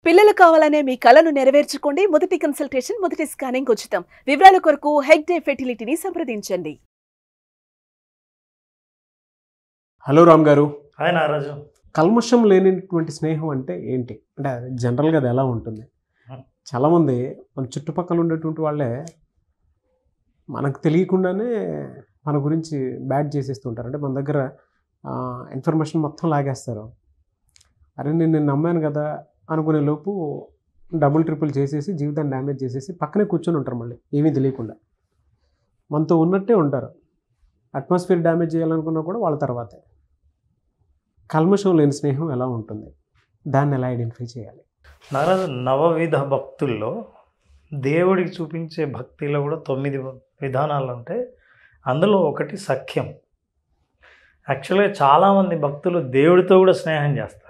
పిల్లలు కావాలనే మీ కలను నెరవేర్చుకోండి. మొదటి కన్సల్టేషన్, మొదటి స్కానింగ్ ఉచితం. వివరాల కొరకు హెగ్డే ఫెర్టిలిటీని సంప్రదించండి. హలో రామ్ గారు. హాయ్ నారాజు. కల్మషం లేనిటువంటి స్నేహం అంటే ఏంటి? అంటే జనరల్గా అది ఎలా ఉంటుంది? చాలామంది మన చుట్టుపక్కల ఉండేటువంటి వాళ్ళే మనకు తెలియకుండానే మన గురించి బ్యాడ్ చేసేస్తుంటారు. అంటే మన దగ్గర ఇన్ఫర్మేషన్ మొత్తం లాగేస్తారు. అరే నేను నమ్మాను కదా అనుకునే లోపు డబుల్ ట్రిపుల్ చేసేసి జీవితాన్ని డ్యామేజ్ చేసేసి పక్కనే కూర్చొని ఉంటారు. మళ్ళీ ఏమీ తెలియకుండా మనతో ఉన్నట్టే ఉంటారు. అట్మాస్ఫియర్ డ్యామేజ్ చేయాలనుకున్నా కూడా వాళ్ళ తర్వాతే. కల్మషం లేని స్నేహం ఎలా ఉంటుంది? దాన్ని ఎలా ఐడెంటిఫై చేయాలి? నారాజు, నవవిధ భక్తుల్లో దేవుడికి చూపించే భక్తిలో కూడా 9 విధానాలు ఉంటాయి. అందులో ఒకటి సఖ్యం. యాక్చువల్గా చాలామంది భక్తులు దేవుడితో కూడా స్నేహం చేస్తారు.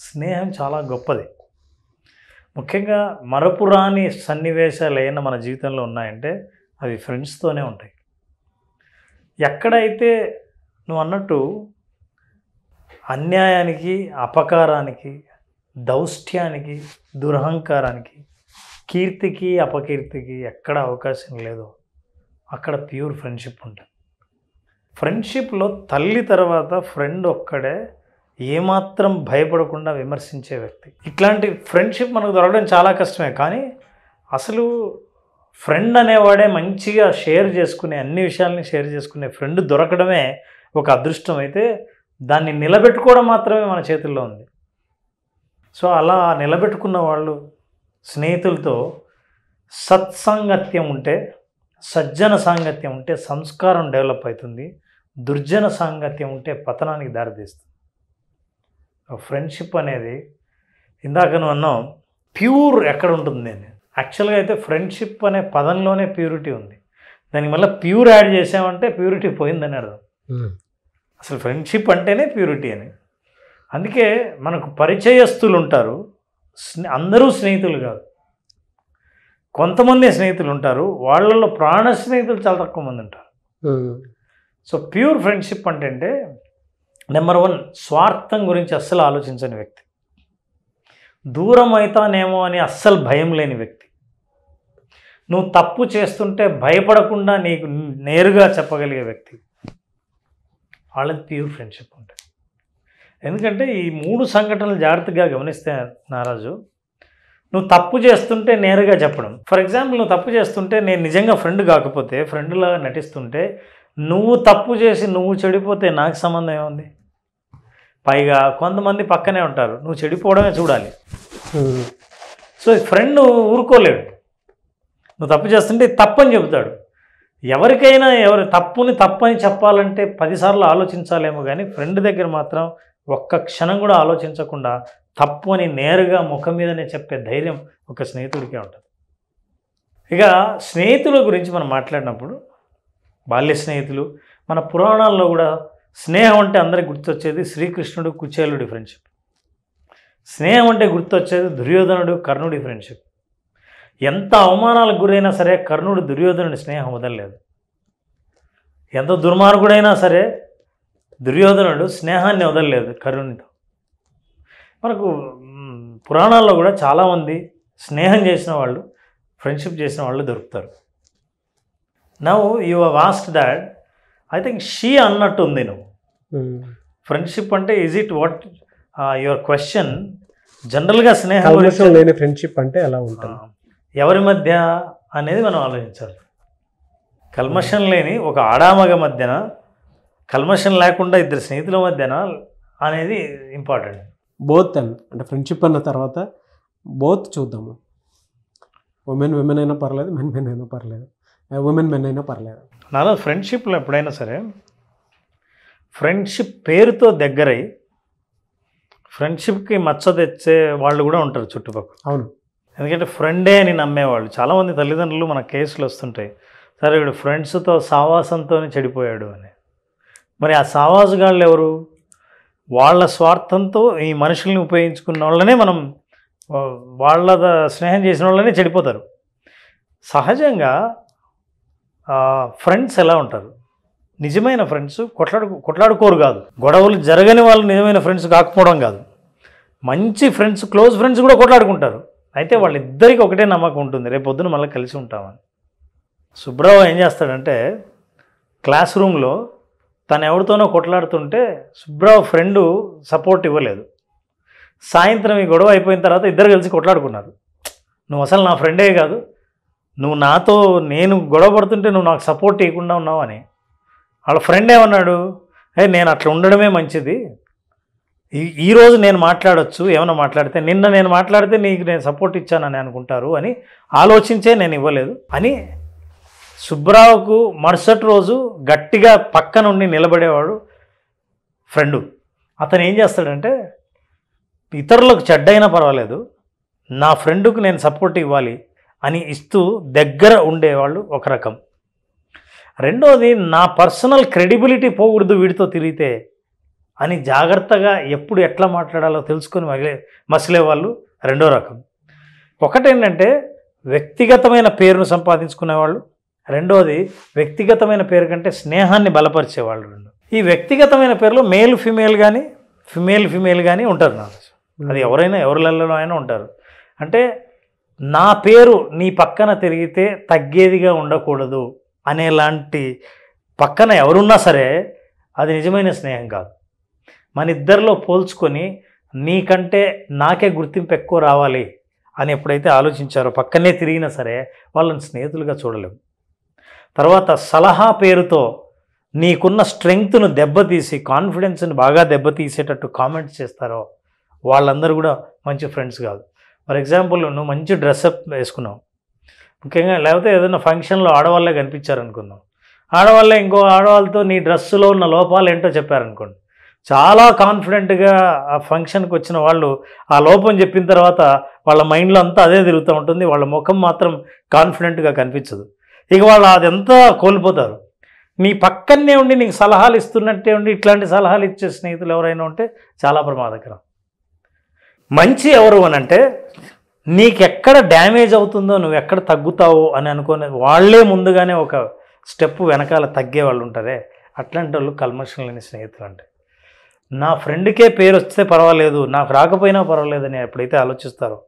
స్నేహం చాలా గొప్పది. ముఖ్యంగా మరపురాని సన్నివేశాలు అయినా మన జీవితంలో ఉన్నాయంటే అవి ఫ్రెండ్స్తోనే ఉంటాయి. ఎక్కడైతే నువ్వు అన్నట్టు అన్యాయానికి, అపకారానికి, దౌష్ట్యానికి, దురహంకారానికి, కీర్తికి, అపకీర్తికి ఎక్కడ అవకాశం లేదో అక్కడ ప్యూర్ ఫ్రెండ్షిప్ ఉంటుంది. ఫ్రెండ్షిప్లో తల్లి తర్వాత ఫ్రెండ్ ఒక్కడే ఏమాత్రం భయపడకుండా విమర్శించే వ్యక్తి. ఇట్లాంటి ఫ్రెండ్షిప్ మనకు దొరకడం చాలా కష్టమే. కానీ అసలు ఫ్రెండ్ అనేవాడే మంచిగా షేర్ చేసుకునే, అన్ని విషయాల్ని షేర్ చేసుకునే ఫ్రెండ్ దొరకడమే ఒక అదృష్టం. అయితే దాన్ని నిలబెట్టుకోవడం మాత్రమే మన చేతుల్లో ఉంది. సో అలా నిలబెట్టుకున్న వాళ్ళు స్నేహితులతో సత్సాంగత్యం ఉంటే, సజ్జన సాంగత్యం ఉంటే సంస్కారం డెవలప్ అవుతుంది. దుర్జన సాంగత్యం ఉంటే పతనానికి దారితీస్తుంది. ఫ్రెండ్షిప్ అనేది ఇందాక నువ్వు అన్నావు ప్యూర్ ఎక్కడ ఉంటుంది అని. యాక్చువల్గా అయితే ఫ్రెండ్షిప్ అనే పదంలోనే ప్యూరిటీ ఉంది. దానికి మళ్ళీ ప్యూర్ యాడ్ చేసామంటే ప్యూరిటీ పోయిందని అర్థం. అసలు ఫ్రెండ్షిప్ అంటేనే ప్యూరిటీ అని. అందుకే మనకు పరిచయస్తులు ఉంటారు, అందరూ స్నేహితులు కాదు. కొంతమంది స్నేహితులు ఉంటారు, వాళ్ళల్లో ప్రాణ స్నేహితులు చాలా తక్కువ మంది ఉంటారు. సో ప్యూర్ ఫ్రెండ్షిప్ అంటే నెంబర్ 1, స్వార్థం గురించి అస్సలు ఆలోచించని వ్యక్తి. దూరం అవుతానేమో అని అస్సలు భయం లేని వ్యక్తి. నువ్వు తప్పు చేస్తుంటే భయపడకుండా నీకు నేరుగా చెప్పగలిగే వ్యక్తి. వాళ్ళది ప్యూర్ ఫ్రెండ్షిప్ ఉంటుంది. ఎందుకంటే ఈ 3 సంఘటనలు జాగ్రత్తగా గమనిస్తే నారాజు, నువ్వు తప్పు చేస్తుంటే నేరుగా చెప్పడం. ఫర్ ఎగ్జాంపుల్, నువ్వు తప్పు చేస్తుంటే నేను నిజంగా ఫ్రెండ్ కాకపోతే, ఫ్రెండ్లాగా నటిస్తుంటే, నువ్వు తప్పు చేసి నువ్వు చెడిపోతే నాకు సంబంధం ఏముంది? పైగా కొంతమంది పక్కనే ఉంటారు, నువ్వు చెడిపోవడమే చూడాలి. సో ఫ్రెండ్ ఊరుకోలేడు. నువ్వు తప్పు చేస్తుంటే తప్పని చెబుతాడు. ఎవరికైనా ఎవరి తప్పుని తప్పని చెప్పాలంటే 10 సార్లు ఆలోచించాలేమో, కానీ ఫ్రెండ్ దగ్గర మాత్రం ఒక్క క్షణం కూడా ఆలోచించకుండా తప్పు అని నేరుగా ముఖం మీదనే చెప్పే ధైర్యం ఒక స్నేహితుడికే ఉంటుంది. ఇక స్నేహితుల గురించి మనం మాట్లాడినప్పుడు, బాల్య స్నేహితులు, మన పురాణాల్లో కూడా స్నేహం అంటే అందరికి గుర్తొచ్చేది శ్రీకృష్ణుడు కుచేలుడి ఫ్రెండ్షిప్. స్నేహం అంటే గుర్తొచ్చేది దుర్యోధనుడు కర్ణుడి ఫ్రెండ్షిప్. ఎంత అవమానాలకు గురైనా సరే కర్ణుడు దుర్యోధనుడి స్నేహం వదలలేదు. ఎంత దుర్మార్గుడైనా సరే దుర్యోధనుడు స్నేహాన్ని వదలలేదు కర్ణునితో. మనకు పురాణాల్లో కూడా చాలామంది స్నేహం చేసిన వాళ్ళు, ఫ్రెండ్షిప్ చేసిన వాళ్ళు దొరుకుతారు. Now you have asked that, I think she అన్నట్టు ఉంది నువ్వు. ఫ్రెండ్షిప్ అంటే is it what your question? జనరల్గా స్నేహం లేని ఫ్రెండ్షిప్ అంటే ఎలా ఉంటుంది, ఎవరి మధ్య అనేది మనం ఆలోచించాలి. కల్మషం లేని ఒక ఆడామగ మధ్యన, కల్మషం లేకుండా ఇద్దరు స్నేహితుల మధ్యన అనేది ఇంపార్టెంట్. బోత్ అంటే ఫ్రెండ్షిప్ అన్న తర్వాత బోత్ చూద్దాము. ఉమెన్ అయినా పర్లేదు, మెన్ అయినా పర్లేదు, ఉమెన్ అయినా పర్లేదు. నాలో ఫ్రెండ్షిప్లో ఎప్పుడైనా సరే ఫ్రెండ్షిప్ పేరుతో దగ్గరై ఫ్రెండ్షిప్కి మచ్చ తెచ్చే వాళ్ళు కూడా ఉంటారు చుట్టుపక్కల. అవును. ఎందుకంటే ఫ్రెండే అని నమ్మేవాళ్ళు చాలామంది తల్లిదండ్రులు మన కేసులు వస్తుంటాయి. సరే వీడు ఫ్రెండ్స్తో సావాసంతోనే చెడిపోయాడు అని. మరి ఆ సావాసుగాళ్ళు ఎవరు? వాళ్ళ స్వార్థంతో ఈ మనుషుల్ని ఉపయోగించుకున్న వాళ్ళనే మనం, వాళ్ళ స్నేహం చేసిన వాళ్ళనే చెడిపోతారు. సహజంగా ఫ్రెండ్స్ ఎలా ఉంటారు? నిజమైన ఫ్రెండ్స్ కొట్లాడుకోరు కాదు, గొడవలు జరగని వాళ్ళు నిజమైన ఫ్రెండ్స్ కాకపోవడం కాదు. మంచి ఫ్రెండ్స్, క్లోజ్ ఫ్రెండ్స్ కూడా కొట్లాడుకుంటారు. అయితే వాళ్ళిద్దరికి ఒకటే నమ్మకం ఉంటుంది, రేపు పొద్దున మళ్ళీ కలిసి ఉంటామని. సుబ్రావ్ ఏం చేస్తాడంటే క్లాస్ రూమ్లో తను ఎవరితోనో కొట్లాడుతుంటే సుబ్రావ్ ఫ్రెండు సపోర్ట్ ఇవ్వలేదు. సాయంత్రం ఈ గొడవ అయిపోయిన తర్వాత ఇద్దరు కలిసి కొట్లాడుకున్నారు. నువ్వు అసలు నా ఫ్రెండే కాదు, నువ్వు నాతో నేను గొడవ పడుతుంటే నువ్వు నాకు సపోర్ట్ ఇవ్వకుండా ఉన్నావు అని. వాళ్ళ ఫ్రెండ్ ఏమన్నాడు, నేను అట్లా ఉండడమే మంచిది, ఈరోజు నేను మాట్లాడొచ్చు, ఏమైనా మాట్లాడితే నిన్న నేను మాట్లాడితే నీకు నేను సపోర్ట్ ఇచ్చానని అనుకుంటారు అని ఆలోచించే నేను ఇవ్వలేదు అని. సుబ్రావుకు మరుసటి రోజు గట్టిగా పక్క నుండి నిలబడేవాడు ఫ్రెండు. అతను ఏం చేస్తాడంటే ఇతరులకు చెడ్డైనా పర్వాలేదు, నా ఫ్రెండుకు నేను సపోర్ట్ ఇవ్వాలి అని ఇస్తూ దగ్గర ఉండేవాళ్ళు ఒక రకం. రెండోది, నా పర్సనల్ క్రెడిబిలిటీ పోకూడదు వీడితో తిరిగితే అని జాగ్రత్తగా ఎప్పుడు ఎట్లా మాట్లాడాలో తెలుసుకొని మసిలేవాళ్ళు రెండో రకం. ఒకటేంటంటే వ్యక్తిగతమైన పేరును సంపాదించుకునేవాళ్ళు, రెండోది వ్యక్తిగతమైన పేరు కంటే స్నేహాన్ని బలపరిచేవాళ్ళు. రెండు ఈ వ్యక్తిగతమైన పేర్లో మేల్ ఫిమేల్ కానీ ఫిమేల్ కానీ ఉంటారు. నాకు అది ఎవరైనా ఎవరిలో అయినా ఉంటారు. అంటే నా పేరు నీ పక్కన తిరిగితే తగ్గేదిగా ఉండకూడదు అనేలాంటి పక్కన ఎవరున్నా సరే అది నిజమైన స్నేహం కాదు. మన ఇద్దరిలో పోల్చుకొని నీకంటే నాకే గుర్తింపు ఎక్కువ రావాలి అని ఎప్పుడైతే ఆలోచించారో పక్కనే తిరిగినా సరే వాళ్ళని స్నేహితులుగా చూడలేము. తర్వాత సలహా పేరుతో నీకున్న స్ట్రెంగ్త్ను దెబ్బతీసి కాన్ఫిడెన్స్ని బాగా దెబ్బతీసేటట్టు కామెంట్స్ చేస్తారో వాళ్ళందరూ కూడా మంచి ఫ్రెండ్స్ కాదు. ఫర్ ఎగ్జాంపుల్, నువ్వు మంచి డ్రెస్అప్ వేసుకున్నావు, ముఖ్యంగా లేకపోతే ఏదైనా ఫంక్షన్లో ఆడవాళ్ళే కనిపించారనుకుందాం, ఆడవాళ్ళే ఇంకో ఆడవాళ్ళతో నీ డ్రెస్సులో ఉన్న లోపాలు ఏంటో చెప్పారనుకోండి, చాలా కాన్ఫిడెంట్గా ఆ ఫంక్షన్కి వచ్చిన వాళ్ళు ఆ లోపం చెప్పిన తర్వాత వాళ్ళ మైండ్లో అంతా అదే తిరుగుతూ ఉంటుంది, వాళ్ళ ముఖం మాత్రం కాన్ఫిడెంట్గా కనిపించదు. ఇక వాళ్ళు అదంతా కోల్పోతారు. నీ పక్కనే ఉండి నీకు సలహాలు ఇస్తున్నట్టే ఉండి ఇట్లాంటి సలహాలు ఇచ్చే స్నేహితులు ఎవరైనా ఉంటే చాలా ప్రమాదకరం. మంచి ఎవరు అని అంటే నీకెక్కడ డ్యామేజ్ అవుతుందో, నువ్వు ఎక్కడ తగ్గుతావు అని అనుకునే వాళ్ళే ముందుగానే ఒక స్టెప్ వెనకాల తగ్గే వాళ్ళు ఉంటారే, అట్లాంటి వాళ్ళు కల్మషం లేని స్నేహితులు అంటే. నా ఫ్రెండ్కే పేరు వస్తే పర్వాలేదు, నాకు రాకపోయినా పర్వాలేదని ఎప్పుడైతే ఆలోచిస్తారో,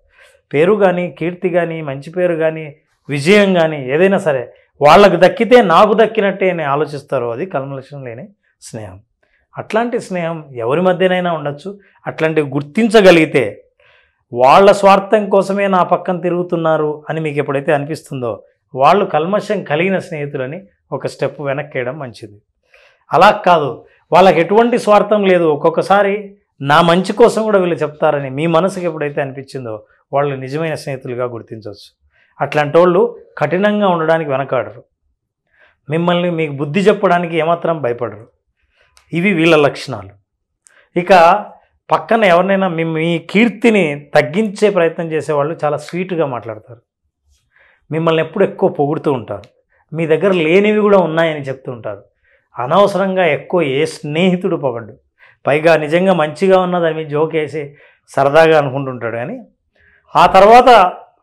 పేరు కానీ కీర్తి కానీ మంచి పేరు కానీ విజయం కానీ ఏదైనా సరే వాళ్ళకు దక్కితే నాకు దక్కినట్టే అని ఆలోచిస్తారో అది కల్మషం లేని స్నేహం. అట్లాంటి స్నేహం ఎవరి మధ్యనైనా ఉండొచ్చు. అట్లాంటివి గుర్తించగలిగితే వాళ్ళ స్వార్థం కోసమే నా పక్కన తిరుగుతున్నారు అని మీకు ఎప్పుడైతే అనిపిస్తుందో వాళ్ళు కల్మషం కలిగిన స్నేహితులని ఒక స్టెప్ వెనక్కేయడం మంచిది. అలా కాదు, వాళ్ళకి ఎటువంటి స్వార్థం లేదు, ఒక్కొక్కసారి నా మంచి కోసం కూడా వీళ్ళు చెప్తారని మీ మనసుకి ఎప్పుడైతే అనిపించిందో వాళ్ళు నిజమైన స్నేహితులుగా గుర్తించవచ్చు. అట్లాంటి వాళ్ళు కఠినంగా ఉండడానికి వెనకాడరు, మిమ్మల్ని మీకు బుద్ధి చెప్పడానికి ఏమాత్రం భయపడరు. ఇవి వీళ్ళ లక్షణాలు. ఇక పక్కన ఎవరినైనా మీ కీర్తిని తగ్గించే ప్రయత్నం చేసేవాళ్ళు చాలా స్వీట్గా మాట్లాడతారు, మిమ్మల్ని ఎప్పుడు ఎక్కువ పొగుడుతూ ఉంటారు, మీ దగ్గర లేనివి కూడా ఉన్నాయని చెప్తూ ఉంటారు. అనవసరంగా ఎక్కువ ఏ స్నేహితుడు పొగడు, పైగా నిజంగా మంచిగా ఉన్నదని మీ జోక్ వేసి సరదాగా అనుకుంటుంటాడు. కానీ ఆ తర్వాత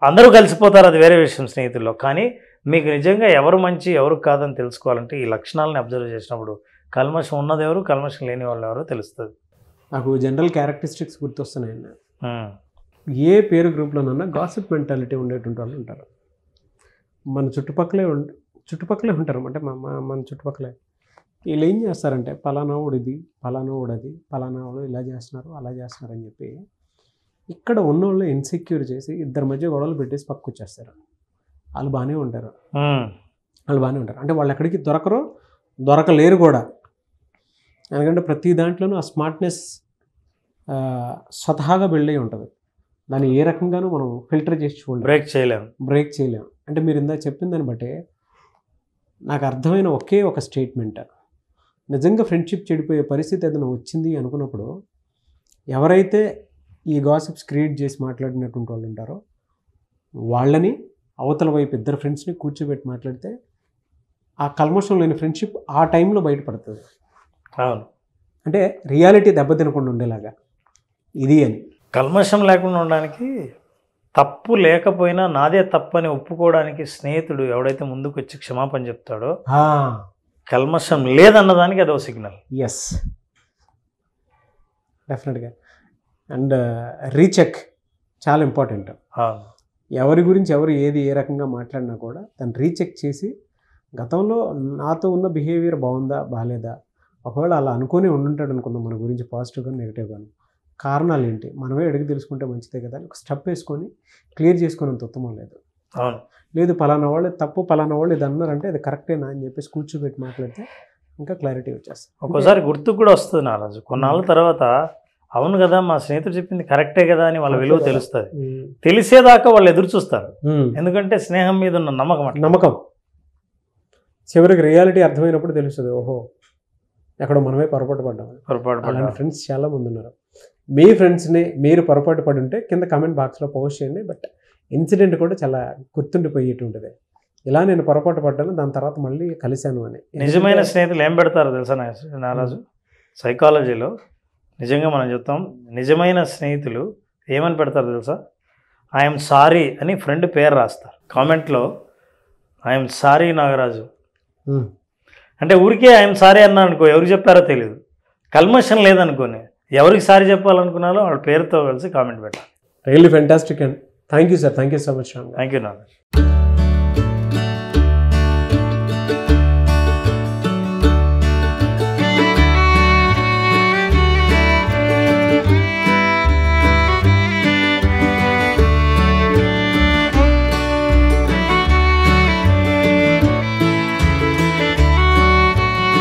అందరూ కలిసిపోతారు, అది వేరే విషయం స్నేహితుల్లో. కానీ మీకు నిజంగా ఎవరు మంచి ఎవరు కాదని తెలుసుకోవాలంటే ఈ లక్షణాలను అబ్జర్వ్ చేసినప్పుడు కల్మషం ఉన్నది ఎవరు, కల్మషం లేని వాళ్ళు ఎవరో తెలుస్తుంది. నాకు జనరల్ క్యారెక్టరిస్టిక్స్ గుర్తొస్తున్నాయండి. ఏ పేరు గ్రూప్లోనన్నా గాసిప్ మెంటాలిటీ ఉండేటువంటి వాళ్ళు ఉంటారు. మన చుట్టుపక్కలే ఉంటారు, అంటే మన చుట్టుపక్కలే. వీళ్ళు ఏం చేస్తారంటే పలానా వాడిది, పలానా వాడది, పలానా వాడు ఇలా చేస్తున్నారు అలా చేస్తున్నారు అని చెప్పి ఇక్కడ ఉన్నోళ్ళు ఇన్సెక్యూర్ చేసి ఇద్దరి మధ్య గొడవలు పెట్టేసి పక్కకు వచ్చేస్తారు. వాళ్ళు బాగానే ఉంటారు, అంటే వాళ్ళు ఎక్కడికి దొరకలేరు కూడా. ఎందుకంటే ప్రతి దాంట్లోనూ ఆ స్మార్ట్నెస్ స్వతహాగా బిల్డ్ అయి ఉంటుంది. దాన్ని ఏ రకంగానూ మనం ఫిల్టర్ చేసి చూడాలి, బ్రేక్ చేయలేము. అంటే మీరు ఇందాక చెప్పిన దాన్ని బట్టి నాకు అర్థమైన ఒకే ఒక స్టేట్మెంట్, నిజంగా ఫ్రెండ్షిప్ చెడిపోయే పరిస్థితి ఏదైనా వచ్చింది అనుకున్నప్పుడు ఎవరైతే ఈ గాసిప్స్ క్రియేట్ చేసి మాట్లాడినటువంటి వాళ్ళు ఉంటారో వాళ్ళని అవతల వైపు ఇద్దరు ఫ్రెండ్స్ని కూర్చోబెట్టి మాట్లాడితే ఆ కల్మషం లేని ఫ్రెండ్షిప్ ఆ టైంలో బయటపడుతుంది. అవును, అంటే రియాలిటీ దెబ్బతినకుండా ఉండేలాగా ఇది అని. కల్మషం లేకుండా ఉండడానికి తప్పు లేకపోయినా నాదే తప్పని ఒప్పుకోవడానికి స్నేహితుడు ఎవడైతే ముందుకు వచ్చి క్షమాపణ చెప్తాడో కల్మషం లేదన్నదానికి అదో సిగ్నల్. ఎస్, డెఫినెట్గా. అండ్ రీచెక్ చాలా ఇంపార్టెంట్. అవును. ఎవరి గురించి ఎవరు ఏది ఏ రకంగా మాట్లాడినా కూడా దాన్ని రీచెక్ చేసి గతంలో నాతో ఉన్న బిహేవియర్ బాగుందా బాగాలేదా, ఒకవేళ అలా అనుకుని ఉండుంటాడు అనుకుందాం మన గురించి పాజిటివ్గా నెగిటివ్గాను, కారణాలు ఏంటి మనమే అడిగి తెలుసుకుంటే మంచిదే కదా అని ఒక స్టెప్ వేసుకొని క్లియర్ చేసుకునేంత ఉత్తమం లేదు. అవును. లేదు పలానా వాళ్ళు తప్పు, పలానా వాళ్ళు ఇది అన్నారంటే అది కరెక్టేనా అని చెప్పేసి కూర్చోబెట్టి మాట్లాడితే ఇంకా క్లారిటీ వచ్చేస్తుంది. ఒక్కోసారి గుర్తుకు కూడా వస్తుంది నారాజు. కొన్నాళ్ళ తర్వాత అవును కదా మా స్నేహితుడు చెప్పింది కరెక్టే కదా అని వాళ్ళ విలువ తెలుస్తుంది. తెలిసేదాకా వాళ్ళు ఎదురు చూస్తారు, ఎందుకంటే స్నేహం మీద ఉన్న నమ్మకం. చివరికి రియాలిటీ అర్థమైనప్పుడు తెలుస్తుంది, ఓహో ఎక్కడో మనమే పొరపాటు పడ్డాం. అలాంటి ఫ్రెండ్స్ చాలా మంది ఉన్నారు. మీ ఫ్రెండ్స్ని మీరు పొరపాటు పడి ఉంటే కింద కామెంట్ బాక్స్లో పోస్ట్ చేయండి. బట్ ఇన్సిడెంట్ కూడా చాలా గుర్తుండిపోయేటువంటిది. ఇలా నేను పొరపాటు పడ్డాను, దాని తర్వాత మళ్ళీ కలిశాను అని. నిజమైన స్నేహితులు ఏం పెడతారు తెలుసా నారాజు? సైకాలజీలో నిజంగా మనం చెప్తాం, నిజమైన స్నేహితులు ఏమని పెడతారు తెలుసా? ఐఎమ్ సారీ అని ఫ్రెండ్ పేరు రాస్తారు కామెంట్లో. ఐఎమ్ సారీ నాగరాజు అంటే ఊరికే ఐఎమ్ సారీ అన్నా అనుకో, ఎవరికి చెప్పారో తెలియదు, కల్మషన్ లేదనుకోని ఎవరికి సారీ చెప్పాలనుకున్నారో వాళ్ళ పేరుతో కలిసి కామెంట్ పెట్టాలి. Really fantastic and thank you sir. Thank you so much. Thank you Nagaraju.